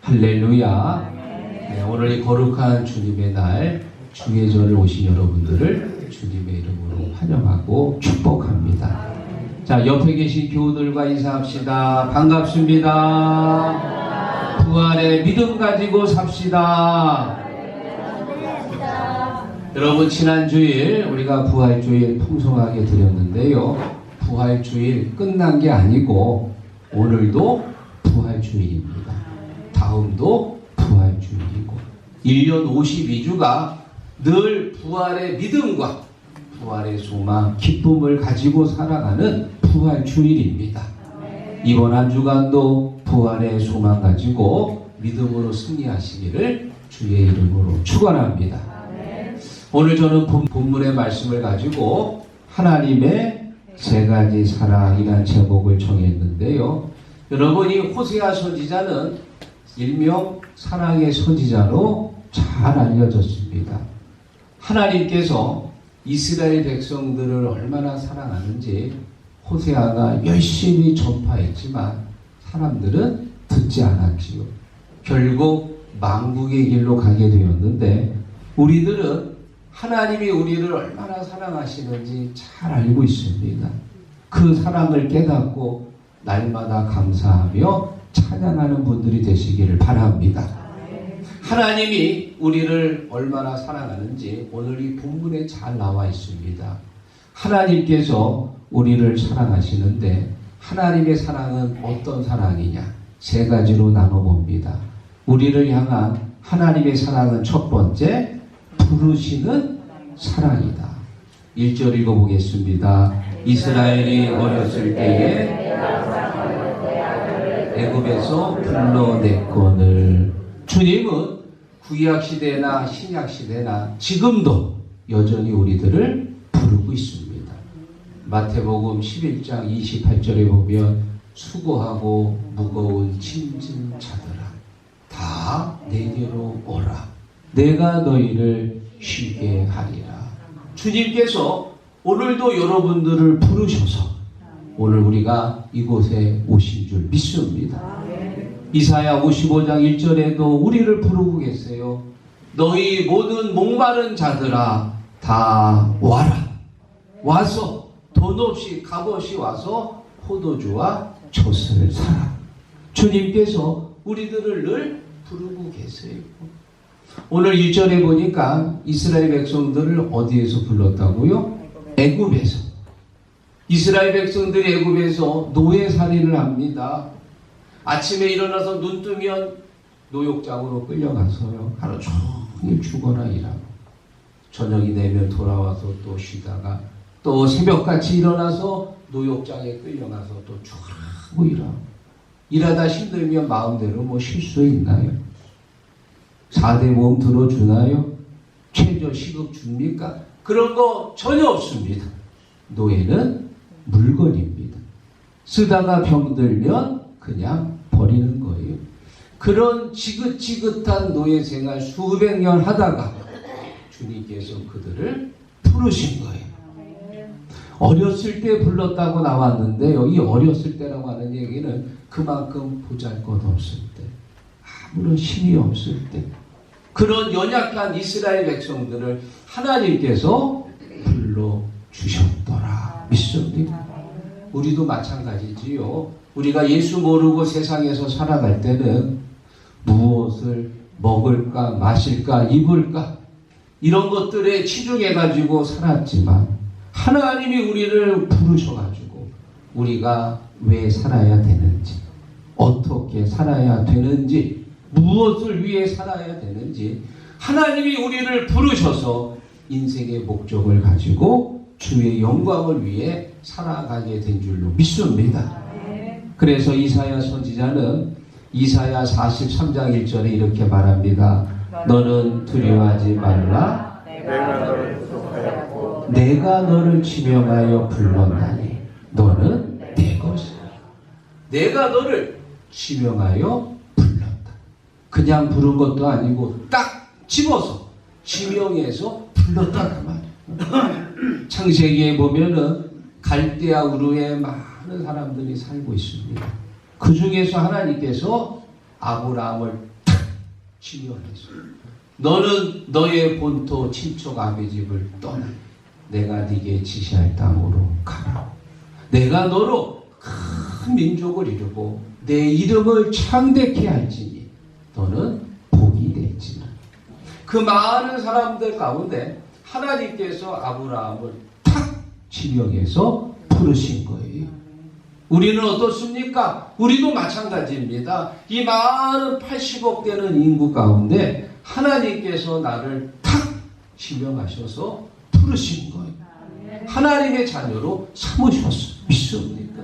할렐루야. 네, 오늘 이 거룩한 주님의 날 주의 전에 오신 여러분들을 주님의 이름으로 환영하고 축복합니다. 자, 옆에 계신 교우들과 인사합시다. 반갑습니다. 부활의 믿음 가지고 삽시다. 여러분, 지난 주일 우리가 부활주일 풍성하게 드렸는데요, 부활주일 끝난 게 아니고 오늘도 부활주일입니다. 다음도 부활주일이고 1년 52주가 늘 부활의 믿음과 부활의 소망, 기쁨을 가지고 살아가는 부활주일입니다. 이번 한 주간도 부활의 소망 가지고 믿음으로 승리하시기를 주의 이름으로 축원합니다. 오늘 저는 본문의 말씀을 가지고 하나님의 세 가지 사랑이라는 제목을 정했는데요. 여러분, 이 호세아 선지자는 일명 사랑의 선지자로 잘 알려졌습니다. 하나님께서 이스라엘 백성들을 얼마나 사랑하는지 호세아가 열심히 전파했지만 사람들은 듣지 않았지요. 결국 망국의 길로 가게 되었는데, 우리들은 하나님이 우리를 얼마나 사랑하시는지 잘 알고 있습니다. 그 사랑을 깨닫고 날마다 감사하며 찬양하는 분들이 되시기를 바랍니다. 하나님이 우리를 얼마나 사랑하는지 오늘 이 본문에 잘 나와 있습니다. 하나님께서 우리를 사랑하시는데 하나님의 사랑은 어떤 사랑이냐? 세 가지로 나눠봅니다. 우리를 향한 하나님의 사랑은 첫 번째, 부르시는 사랑이다. 1절 읽어보겠습니다. 이스라엘이 어렸을 때에 애굽에서 불러냈거늘. 주님은 구약시대나 신약시대나 지금도 여전히 우리들을 부르고 있습니다. 마태복음 11장 28절에 보면 수고하고 무거운 짐진 자들아 다 내게로 오라. 내가 너희를 쉬게 하리라. 주님께서 오늘도 여러분들을 부르셔서 오늘 우리가 이곳에 오신 줄 믿습니다. 이사야 55장 1절에도 우리를 부르고 계세요. 너희 모든 목마른 자들아 다 와라. 와서 돈 없이 값 없이 와서 포도주와 젖을 사라. 주님께서 우리들을 늘 부르고 계세요. 오늘 1절에 보니까 이스라엘 백성들을 어디에서 불렀다고요? 애굽에서. 이스라엘 백성들이 애굽에서 노예살이를 합니다. 아침에 일어나서 눈 뜨면 노역장으로 끌려가서요, 하루 종일 죽어라 일하고, 저녁이 되면 돌아와서 또 쉬다가 또 새벽같이 일어나서 노역장에 끌려가서 또 죽으라고 일하고, 일하다 힘들면 마음대로 뭐 쉴 수 있나요? 4대 보험 들어주나요? 최저 시급 줍니까? 그런 거 전혀 없습니다. 노예는 물건입니다. 쓰다가 병들면 그냥 버리는 거예요. 그런 지긋지긋한 노예 생활 수백 년 하다가 주님께서 그들을 부르신 거예요. 어렸을 때 불렀다고 나왔는데요, 이 어렸을 때라고 하는 얘기는 그만큼 보잘것없을 때, 아무런 힘이 없을 때, 그런 연약한 이스라엘 백성들을 하나님께서 불러주셨더라 믿습니다. 우리도 마찬가지지요. 우리가 예수 모르고 세상에서 살아갈 때는 무엇을 먹을까 마실까 입을까 이런 것들에 치중해가지고 살았지만, 하나님이 우리를 부르셔가지고 우리가 왜 살아야 되는지, 어떻게 살아야 되는지, 무엇을 위해 살아야 되는지 하나님이 우리를 부르셔서 인생의 목적을 가지고 주의 영광을 위해 살아가게 된 줄로 믿습니다. 그래서 이사야 선지자는 이사야 43장 1절에 이렇게 말합니다. 너는 두려워하지 말라. 내가 너를 지명하여 불렀나니 너는 내 것이라. 내가 너를 지명하여 불렀다. 그냥 부른 것도 아니고 딱 집어서 지명해서 불렀다 그 말이에요. 창세기에 보면은 갈대아 우르에 많은 사람들이 살고 있습니다. 그 중에서 하나님께서 아브라함을 지명해서 너는 너의 본토 친척 아비 집을 떠나 내가 네게 지시할 땅으로 가라. 내가 너로 큰 민족을 이루고 내 이름을 창대케 할지니 너는 복이 될지라. 그 많은 사람들 가운데 하나님께서 아브라함을 탁 지명해서 부르신 거예요. 우리는 어떻습니까? 우리도 마찬가지입니다. 이 많은 80억 되는 인구 가운데 하나님께서 나를 탁 지명하셔서 부르신 거예요. 하나님의 자녀로 삼으셨어요. 믿습니까?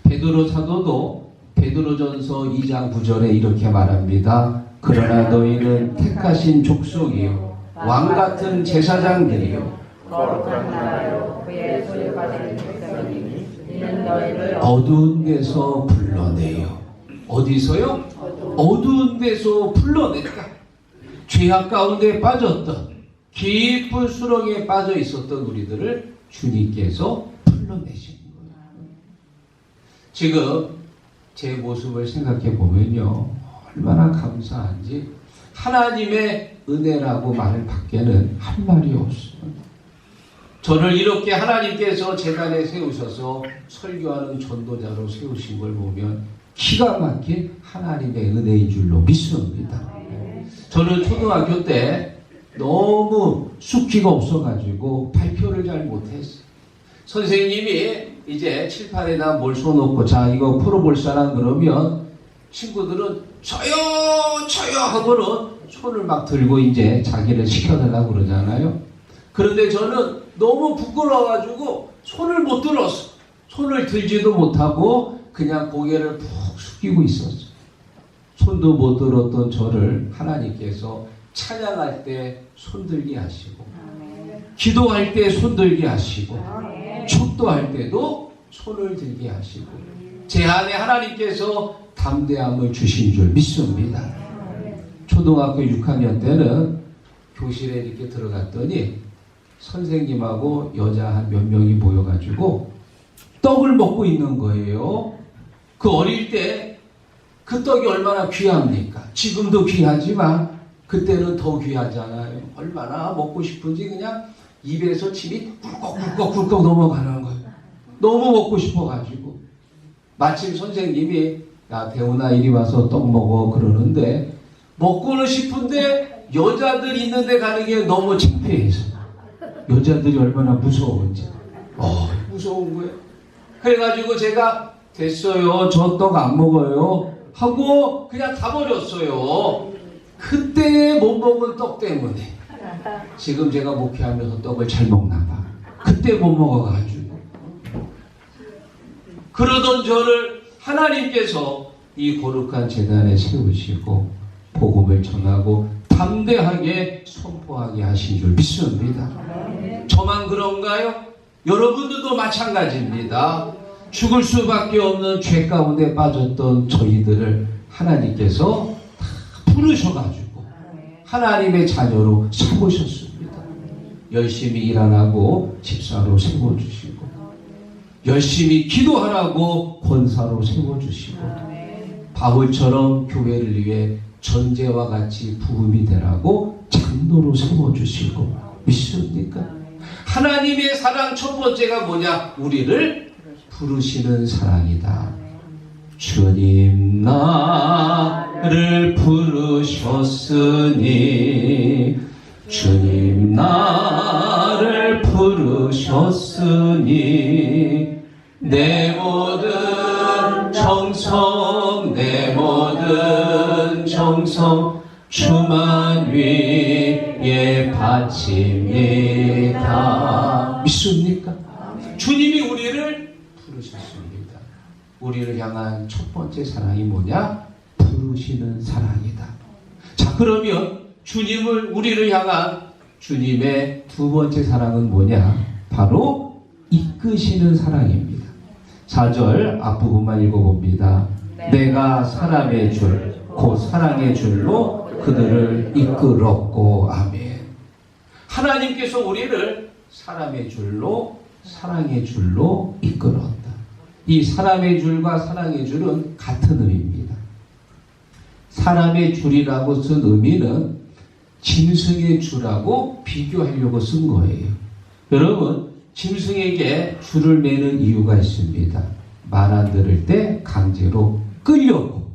베드로 사도도 베드로전서 2장 9절에 이렇게 말합니다. 그러나 너희는 택하신 족속이요 왕같은 제사장들이요 거룩한 나라요 그의 소유받은 백성이니 이는 너희를 어두운 데서 불러내요. 어디서요? 어두운 데서 불러냈다. 죄악 가운데 빠졌던 깊은 수렁에 빠져 있었던 우리들을 주님께서 불러내신 거예요. 지금 제 모습을 생각해 보면요, 얼마나 감사한지 하나님의 은혜라고 말을 밖에는 할 말이 없어요. 저를 이렇게 하나님께서 재단에 세우셔서 설교하는 전도자로 세우신 걸 보면 기가 막힌 하나님의 은혜인 줄로 믿습니다. 저는 초등학교 때 너무 숫기가 없어가지고 발표를 잘 못했어요. 선생님이 이제 칠판에다 뭘 써놓고 자 이거 풀어볼 사람 그러면 친구들은 저요 하고는 손을 막 들고 이제 자기를 시켜달라고 그러잖아요. 그런데 저는 너무 부끄러워가지고 손을 못 들었어. 손을 들지도 못하고 그냥 고개를 푹 숙이고 있었어. 손도 못 들었던 저를 하나님께서 찬양할 때 손들게 하시고 기도할 때 손들게 하시고 축도할 때도 손을 들게 하시고 제 안에 하나님께서 담대함을 주신 줄 믿습니다. 초등학교 6학년 때는 교실에 이렇게 들어갔더니 선생님하고 여자 한 몇 명이 모여가지고 떡을 먹고 있는 거예요. 그 어릴 때 그 떡이 얼마나 귀합니까? 지금도 귀하지만 그때는 더 귀하잖아요. 얼마나 먹고 싶은지 그냥 입에서 침이 꿀꺽꿀꺽 넘어가는 거예요. 너무 먹고 싶어가지고 마침 선생님이 야 대훈아 이리 와서 떡 먹어 그러는데 먹고는 싶은데 여자들 있는 데 가는 게 너무 창피해서 여자들이 얼마나 무서운지 무서운 거예요. 그래가지고 제가 됐어요 저 떡 안 먹어요 하고 그냥 가버렸어요. 그때 못 먹은 떡 때문에 지금 제가 목회하면서 떡을 잘 먹나 봐. 그때 못 먹어가지고 그러던 저를 하나님께서 이 거룩한 제단에 세우시고 복음을 전하고 담대하게 선포하게 하신 줄 믿습니다. 저만 그런가요? 여러분들도 마찬가지입니다. 죽을 수밖에 없는 죄 가운데 빠졌던 저희들을 하나님께서 다 부르셔가지고 하나님의 자녀로 삼으셨습니다. 열심히 일 안 하고 집사로 세워주시고 열심히 기도하라고 권사로 세워주시고 바울처럼 교회를 위해 전제와 같이 부음이 되라고 장로로 세워주시고 믿습니까? 하나님의 사랑 첫 번째가 뭐냐? 우리를 부르시는 사랑이다. 주님 나를 부르셨으니 주님 나를 부르셨으니 내 모든 정성 내 모든 정성 주만 위에 바칩니다. 믿습니까? 주님이 우리를 부르셨습니다. 우리를 향한 첫 번째 사랑이 뭐냐? 부르시는 사랑이다. 자, 그러면 주님을 우리를 향한 주님의 두 번째 사랑은 뭐냐? 바로 이끄시는 사랑입니다. 4절 앞부분만 읽어봅니다. 내가 사람의 줄, 곧 사랑의 줄로 그들을 이끌었고 아멘. 하나님께서 우리를 사람의 줄로 사랑의 줄로 이끌었다. 이 사람의 줄과 사랑의 줄은 같은 의미입니다. 사람의 줄이라고 쓴 의미는 짐승의 줄하고 비교하려고 쓴 거예요. 여러분, 짐승에게 줄을 매는 이유가 있습니다. 말 안 들을 때 강제로 끌려고.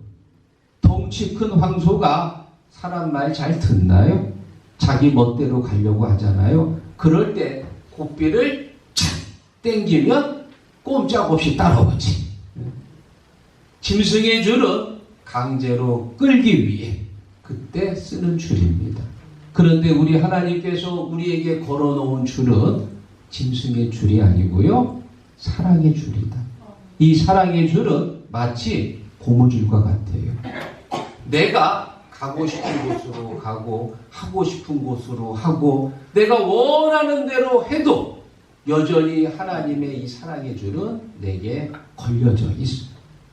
덩치 큰 황소가 사람 말 잘 듣나요? 자기 멋대로 가려고 하잖아요. 그럴 때 고삐를 착 당기면 꼼짝없이 따라오지. 짐승의 줄은 강제로 끌기 위해 그때 쓰는 줄입니다. 그런데 우리 하나님께서 우리에게 걸어놓은 줄은 짐승의 줄이 아니고요, 사랑의 줄이다. 이 사랑의 줄은 마치 고무줄과 같아요. 내가 가고 싶은 곳으로 가고 하고 싶은 곳으로 하고 내가 원하는 대로 해도 여전히 하나님의 이 사랑의 줄은 내게 걸려져 있어.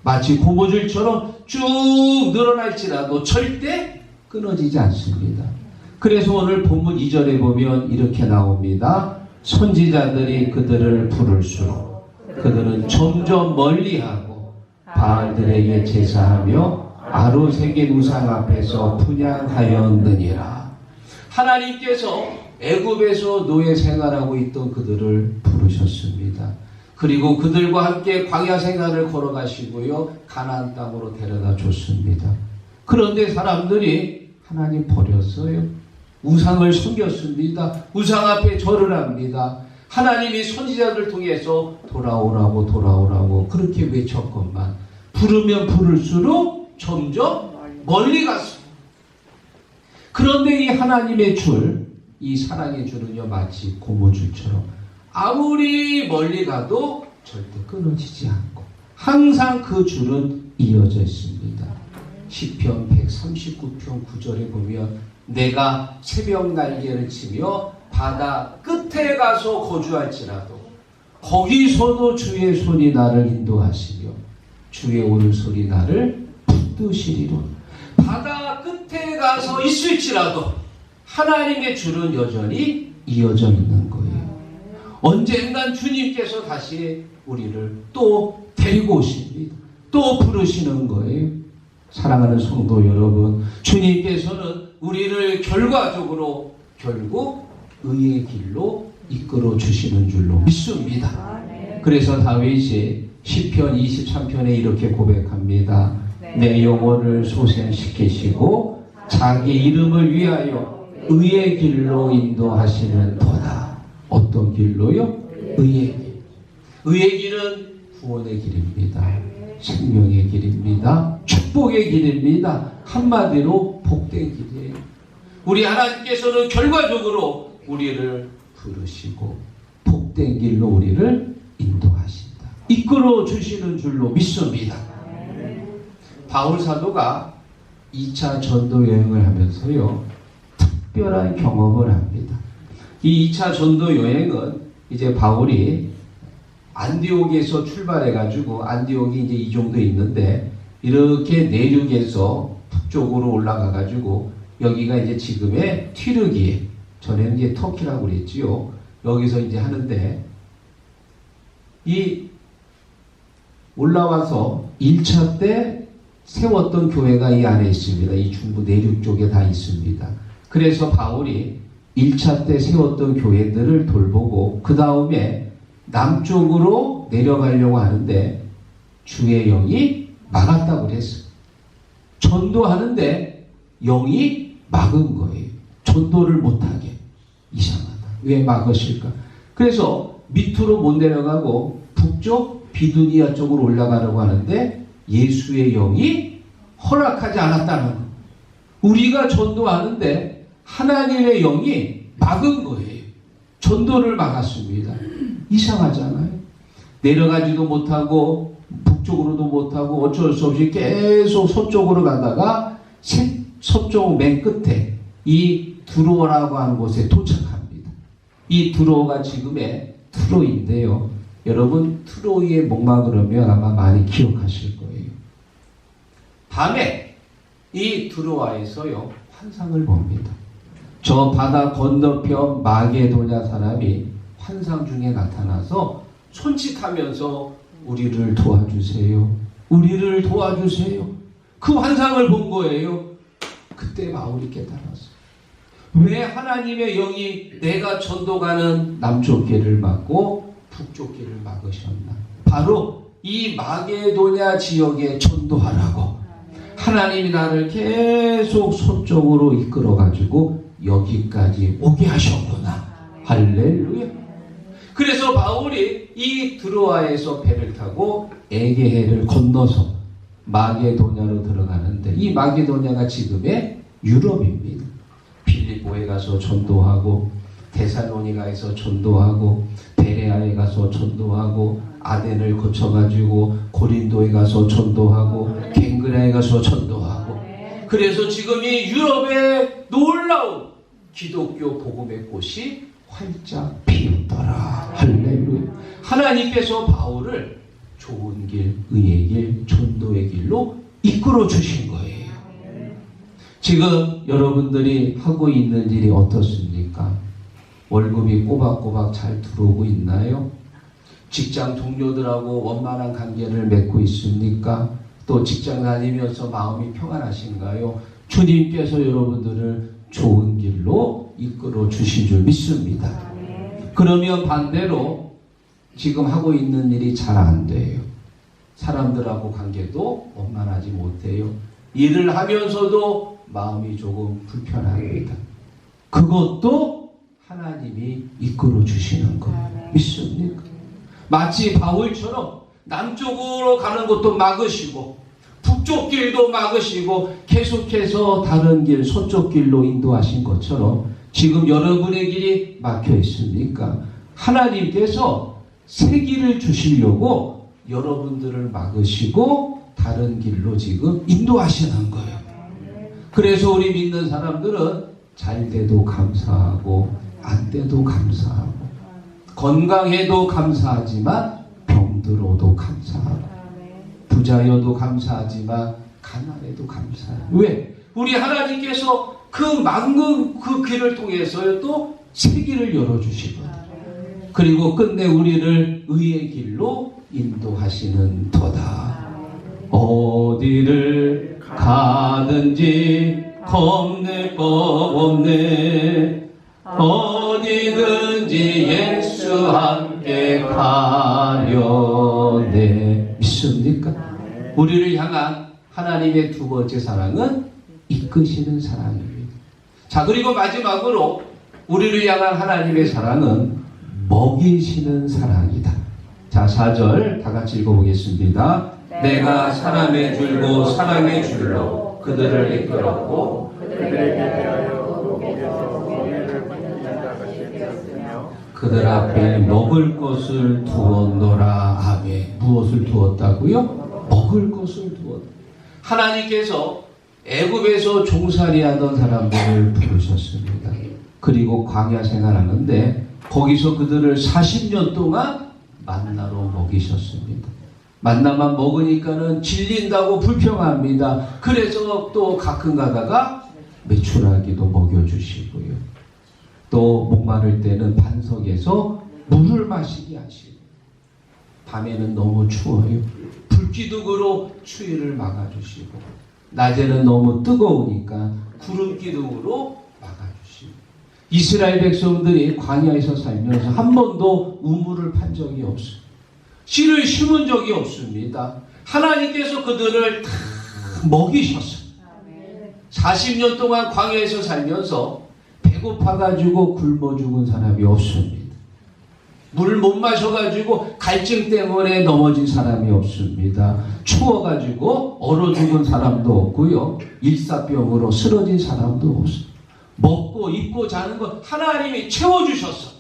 마치 고무줄처럼 쭉 늘어날지라도 절대 끊어지지 않습니다. 그래서 오늘 본문 2절에 보면 이렇게 나옵니다. 선지자들이 그들을 부를수록 그들은 점점 멀리하고 바알들에게 제사하며 아로새긴 우상 앞에서 분향하였느니라. 하나님께서 애굽에서 노예 생활하고 있던 그들을 부르셨습니다. 그리고 그들과 함께 광야 생활을 걸어가시고요, 가나안 땅으로 데려다 줬습니다. 그런데 사람들이 하나님 버렸어요. 우상을 섬겼습니다. 우상 앞에 절을 합니다. 하나님이 선지자들 통해서 돌아오라고 그렇게 외쳤건만 부르면 부를수록 점점 멀리 갔습니다. 그런데 이 하나님의 줄, 이 사랑의 줄은요, 마치 고무줄처럼 아무리 멀리 가도 절대 끊어지지 않고 항상 그 줄은 이어져 있습니다. 시편 139편 9절에 보면 내가 새벽 날개를 치며 바다 끝에 가서 거주할지라도 거기서도 주의 손이 나를 인도하시며 주의 오른손이 나를 붙드시리로다. 바다 끝에 가서 있을지라도 하나님의 줄은 여전히 이어져 있는 거예요. 언젠간 주님께서 다시 우리를 또 데리고 오십니다. 또 부르시는 거예요. 사랑하는 성도 여러분, 주님께서는 우리를 결과적으로 결국 의의 길로 이끌어 주시는 줄로 믿습니다. 그래서 다윗이 시편 23편에 이렇게 고백합니다. 내 영혼을 소생시키시고 자기 이름을 위하여 의의 길로 인도하시는 도다. 어떤 길로요? 의의 길. 의의 길은 구원의 길입니다. 생명의 길입니다. 축복의 길입니다. 한마디로 복된 길이에요. 우리 하나님께서는 결과적으로 우리를 부르시고 복된 길로 우리를 인도하신다. 이끌어 주시는 줄로 믿습니다. 바울 사도가 2차 전도 여행을 하면서요, 특별한 경험을 합니다. 이 2차 전도 여행은 이제 바울이 안디옥에서 출발해가지고, 안디옥이 이제 이 정도 있는데, 이렇게 내륙에서 북쪽으로 올라가가지고, 여기가 이제 지금의 튀르기에, 전에는 이제 터키라고 그랬지요. 여기서 이제 하는데, 이 올라와서 1차 때 세웠던 교회가 이 안에 있습니다. 이 중부 내륙 쪽에 다 있습니다. 그래서 바울이 1차 때 세웠던 교회들을 돌보고 그 다음에 남쪽으로 내려가려고 하는데 주의 영이 막았다고 그랬어요. 전도하는데 영이 막은 거예요. 전도를 못하게. 이상하다. 왜 막으실까? 그래서 밑으로 못 내려가고 북쪽 비두니아 쪽으로 올라가려고 하는데 예수의 영이 허락하지 않았다는 거. 우리가 전도하는데 하나님의 영이 막은 거예요. 전도를 막았습니다. 이상하잖아요. 내려가지도 못하고 북쪽으로도 못하고 어쩔 수 없이 계속 서쪽으로 가다가 서쪽 맨 끝에 이 두로라고 하는 곳에 도착합니다. 이 두로가 지금의 트로이인데요. 여러분 트로이의 목마 그러면 아마 많이 기억하실 거예요. 밤에 이 두로아에서요 환상을 봅니다. 저 바다 건너편 마게도냐 사람이 환상 중에 나타나서 손짓하면서 우리를 도와주세요. 우리를 도와주세요. 그 환상을 본 거예요. 그때 바울이 깨달았어요. 왜 하나님의 영이 내가 전도 가는 남쪽 길을 막고 북쪽 길을 막으셨나? 바로 이 마게도냐 지역에 전도하라고 하나님이 나를 계속 서쪽으로 이끌어가지고 여기까지 오게 하셨구나. 할렐루야. 그래서 바울이 이 드로아에서 배를 타고 에게해를 건너서 마게도냐로 들어가는데, 이 마게도냐가 지금의 유럽입니다. 빌립보에 가서 전도하고, 데살로니가에서 전도하고, 베레아에 가서 전도하고, 아덴을 거쳐가지고 고린도에 가서 전도하고, 갱그라에 가서 전도하고. 그래서 지금 이 유럽의 놀라운 기독교 복음의 꽃이 활짝 피었더라. 할렐루야. 하나님께서 바울을 좋은 길, 의의 길, 전도의 길로 이끌어 주신 거예요. 지금 여러분들이 하고 있는 일이 어떻습니까? 월급이 꼬박꼬박 잘 들어오고 있나요? 직장 동료들하고 원만한 관계를 맺고 있습니까? 또 직장 다니면서 마음이 평안하신가요? 주님께서 여러분들을 좋은 길로 이끌어 주신 줄 믿습니다. 그러면 반대로 지금 하고 있는 일이 잘 안 돼요. 사람들하고 관계도 원만하지 못해요. 일을 하면서도 마음이 조금 불편합니다. 그것도 하나님이 이끌어 주시는 거예요. 믿습니까? 마치 바울처럼 남쪽으로 가는 것도 막으시고 북쪽 길도 막으시고 계속해서 다른 길, 서쪽 길로 인도하신 것처럼 지금 여러분의 길이 막혀 있습니까? 하나님께서 새 길을 주시려고 여러분들을 막으시고 다른 길로 지금 인도하시는 거예요. 그래서 우리 믿는 사람들은 잘 돼도 감사하고 안 돼도 감사하고 건강해도 감사하지만 병들어도 감사하고 부자여도 감사하지만 가난해도 감사해요. 왜? 우리 하나님께서 그 막는 그 길을 통해서 또 새 길을 열어주시거든요. 그리고 끝내 우리를 의의 길로 인도하시는 터다. 어디를 가든지 겁낼 것 없네. 어디든지 예수 함께 가려네. 믿습니까? 우리를 향한 하나님의 두 번째 사랑은 이끄시는 사랑입니다. 자, 그리고 마지막으로 우리를 향한 하나님의 사랑은 먹이시는 사랑이다. 자, 4절 다 같이 읽어보겠습니다. 내가 사람의 줄고 사랑의 줄로 그들을 이끌었고 그들에게 대하여 목에서 고뇌를 받는 자같이 되었으며 그들 앞에 먹을 것을 두었노라. 아멘. 무엇을 두었다고요? 먹을 것을 두었다. 하나님께서 애굽에서 종살이하던 사람들을 부르셨습니다. 그리고 광야 생활하는데 거기서 그들을 40년 동안 만나로 먹이셨습니다. 만나만 먹으니까는 질린다고 불평합니다. 그래서 또 가끔 가다가 메추라기도 먹여주시고요. 또 목마를 때는 반석에서 물을 마시게 하시고, 밤에는 너무 추워요. 불기둥으로 추위를 막아주시고, 낮에는 너무 뜨거우니까 구름기둥으로 막아주시고, 이스라엘 백성들이 광야에서 살면서 한 번도 우물을 판 적이 없어요. 씨를 심은 적이 없습니다. 하나님께서 그들을 다 먹이셨어요. 40년 동안 광야에서 살면서 배고파가지고 굶어 죽은 사람이 없습니다. 물 못 마셔가지고 갈증 때문에 넘어진 사람이 없습니다. 추워가지고 얼어 죽은 사람도 없고요. 일사병으로 쓰러진 사람도 없어요. 먹고 입고 자는 것 하나님이 채워주셨어.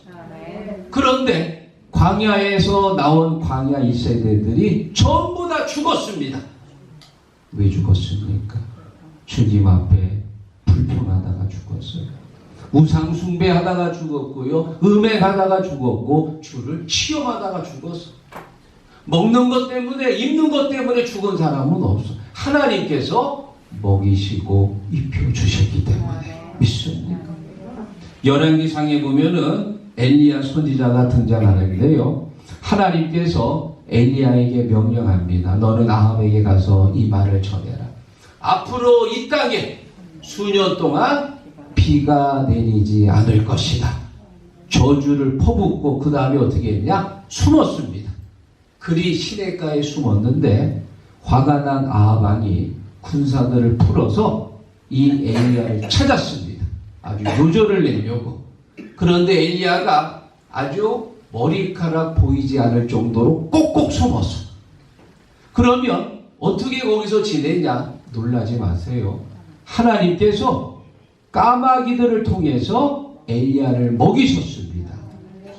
그런데 광야에서 나온 광야 2세대들이 전부 다 죽었습니다. 왜 죽었습니까? 주님 앞에 불평하다가 죽었어요. 우상 숭배하다가 죽었고요. 음행하다가 죽었고, 주를 시험하다가 죽었어. 먹는 것 때문에, 입는 것 때문에 죽은 사람은 없어. 하나님께서 먹이시고 입혀주셨기 때문에. 믿습니까? 열왕기상에 보면은 엘리야 선지자가 등장하는데요. 하나님께서 엘리야에게 명령합니다. 너는 아합에게 가서 이 말을 전해라. 앞으로 이 땅에 수년 동안 비가 내리지 않을 것이다. 저주를 퍼붓고 그 다음에 어떻게 했냐? 숨었습니다. 그리 시냇가에 숨었는데 화가 난 아합 왕이 군사들을 풀어서 이 엘리야를 찾았습니다. 아주 요절을 내려고. 그런데 엘리야가 아주 머리카락 보이지 않을 정도로 꼭꼭 숨었어. 그러면 어떻게 거기서 지내냐? 놀라지 마세요. 하나님께서 까마귀들을 통해서 엘리야를 먹이셨습니다.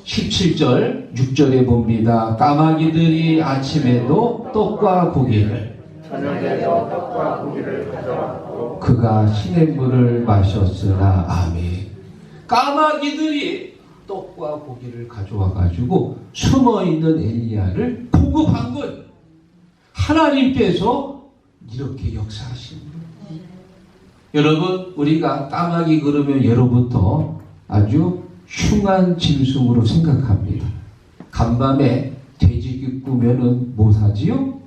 17절, 6절에 봅니다. 까마귀들이 아침에도 떡과 고기를, 저녁에도 떡과 고기를 가져왔고 그가 시냇물을 마셨으나. 아멘. 까마귀들이 떡과 고기를 가져와가지고 숨어있는 엘리야를 보급한 거예요. 하나님께서 이렇게 역사하십니다. 여러분, 우리가 까마귀 그러면 예로부터 아주 흉한 짐승으로 생각합니다. 간밤에 돼지귀 꾸면은 뭐 사지요?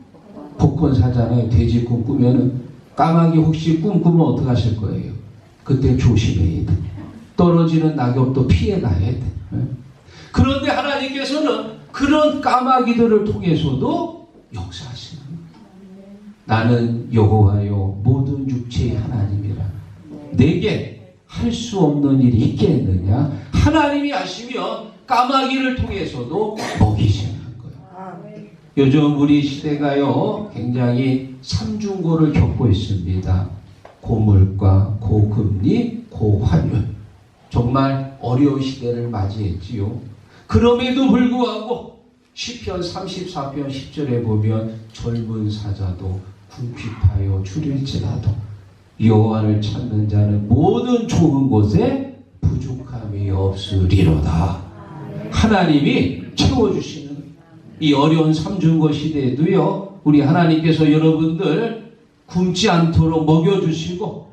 복권 사잖아요. 돼지꿈 꾸면은. 까마귀 혹시 꿈 꾸면 어떻게 하실 거예요? 그때 조심해야 돼. 떨어지는 낙엽도 피해 가야 돼. 그런데 하나님께서는 그런 까마귀들을 통해서도 역사하시는 거예요. 나는 여호와요 모든 육체의 하나님이라. 내게 할 수 없는 일이 있겠느냐? 하나님이 하시면 까마귀를 통해서도 먹이시는 거예요. 요즘 우리 시대가요 굉장히 삼중고를 겪고 있습니다. 고물가, 고금리, 고환율. 정말 어려운 시대를 맞이했지요. 그럼에도 불구하고 시편 34편 10절에 보면 젊은 사자도 궁핍하여 줄일지라도 여호와를 찾는 자는 모든 좋은 곳에 부족함이 없으리로다. 하나님이 채워주시는 이 어려운 삼중고 시대에도요 우리 하나님께서 여러분들 굶지 않도록 먹여주시고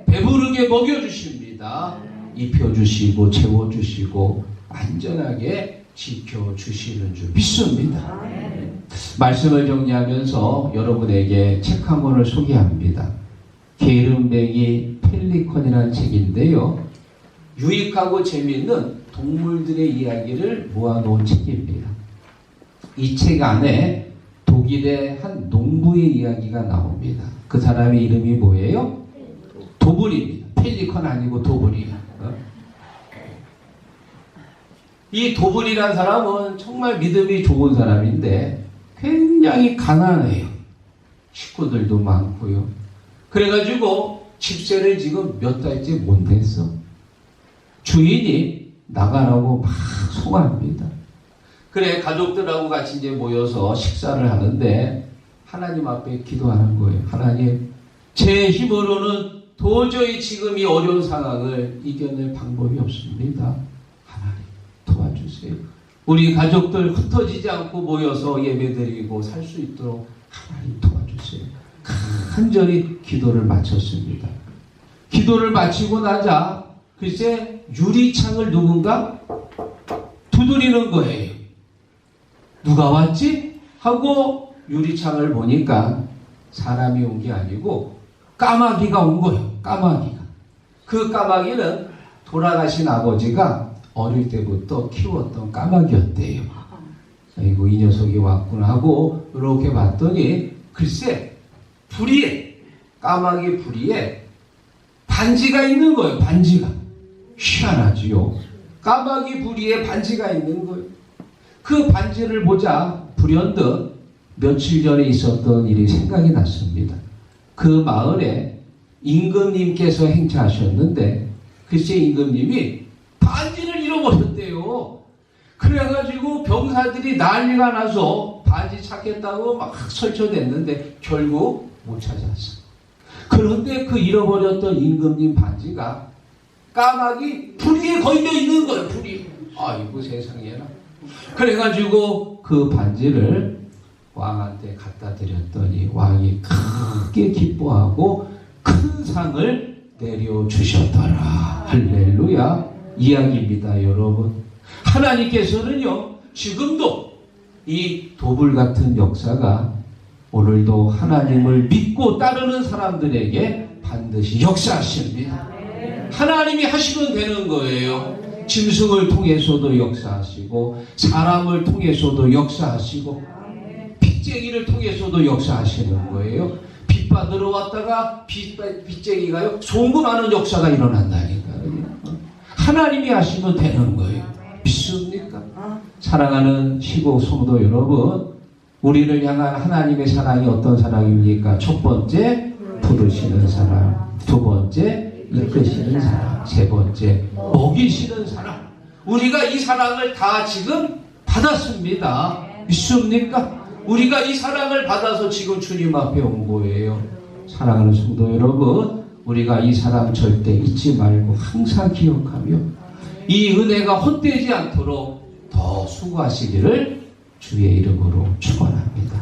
배부르게 먹여주십니다. 입혀주시고 채워주시고 안전하게 지켜주시는 줄 믿습니다. 말씀을 정리하면서 여러분에게 책 한 권을 소개합니다. 게으름뱅이 펠리컨이라는 책인데요. 유익하고 재미있는 동물들의 이야기를 모아놓은 책입니다. 이 책 안에 독일의 한 농부의 이야기가 나옵니다. 그 사람의 이름이 뭐예요? 도블입니다. 펠리컨 아니고 도블이에요. 이 도블이라는 사람은 정말 믿음이 좋은 사람인데 굉장히 가난해요. 식구들도 많고요. 그래가지고 집세를 지금 몇 달째 못 냈어. 주인이 나가라고 막 송합니다. 그래 가족들하고 같이 이제 모여서 식사를 하는데 하나님 앞에 기도하는 거예요. 하나님, 제 힘으로는 도저히 지금 이 어려운 상황을 이겨낼 방법이 없습니다. 하나님 도와주세요. 우리 가족들 흩어지지 않고 모여서 예배드리고 살 수 있도록 하나님 도와주세요. 간절히 기도를 마쳤습니다. 기도를 마치고 나자 글쎄 유리창을 누군가 두드리는 거예요. 누가 왔지? 하고 유리창을 보니까 사람이 온 게 아니고 까마귀가 온 거예요. 까마귀가. 그 까마귀는 돌아가신 아버지가 어릴 때부터 키웠던 까마귀였대요. 아이고 이 녀석이 왔구나 하고 이렇게 봤더니 글쎄 부리에, 까마귀 부리에 반지가 있는 거예요. 반지가. 희한하지요. 까마귀 부리에 반지가 있는 거예요. 그 반지를 보자 불현듯 며칠 전에 있었던 일이 생각이 났습니다. 그 마을에 임금님께서 행차하셨는데 글쎄 임금님이 반지를 잃어버렸대요. 그래가지고 병사들이 난리가 나서 반지 찾겠다고 막 설쳐냈는데 결국 못 찾았어. 그런데 그 잃어버렸던 임금님 반지가 까마귀 부리에 걸려 있는 거예요. 부리. 아이고 세상에나. 그래가지고 그 반지를 왕한테 갖다 드렸더니 왕이 크게 기뻐하고 큰 상을 내려주셨더라. 할렐루야. 이야기입니다, 여러분. 하나님께서는요 지금도 이 도불 같은 역사가 오늘도 하나님을 믿고 따르는 사람들에게 반드시 역사하십니다. 하나님이 하시면 되는 거예요. 짐승을 통해서도 역사하시고 사람을 통해서도 역사하시고 빚쟁이를 통해서도 역사하시는 거예요. 빚 받으러 왔다가 빚쟁이가요 송금하는 역사가 일어난다니까요. 하나님이 하시면 되는 거예요. 믿습니까? 사랑하는 시국 성도 여러분, 우리를 향한 하나님의 사랑이 어떤 사랑입니까? 첫 번째, 부르시는 사랑. 두 번째, 이끄시는 사랑. 세 번째, 먹이시는 사랑. 우리가 이 사랑을 다 지금 받았습니다. 믿습니까? 우리가 이 사랑을 받아서 지금 주님 앞에 온 거예요. 사랑하는 성도 여러분, 우리가 이 사랑 절대 잊지 말고 항상 기억하며 이 은혜가 헛되지 않도록 더 수고하시기를 주의 이름으로 축원합니다.